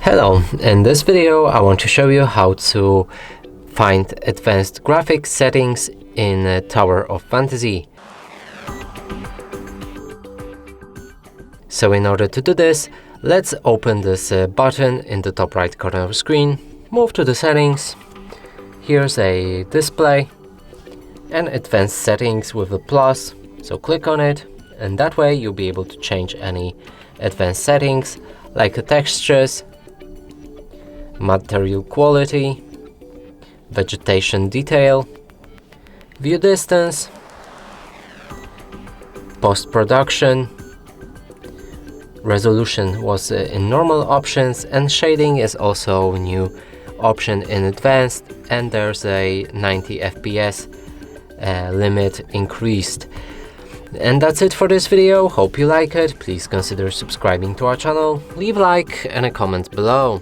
Hello, in this video I want to show you how to find advanced graphics settings in Tower of Fantasy. So in order to do this, let's open this button in the top right corner of the screen, move to the settings, here's a display and advanced settings with a plus, so click on it and that way you'll be able to change any advanced settings like the textures, material quality, vegetation detail, view distance, post-production, resolution was in normal options, and shading is also a new option in advanced, and there's a 90 FPS limit increased. And that's it for this video. Hope you like it. Please consider subscribing to our channel, leave a like and a comment below.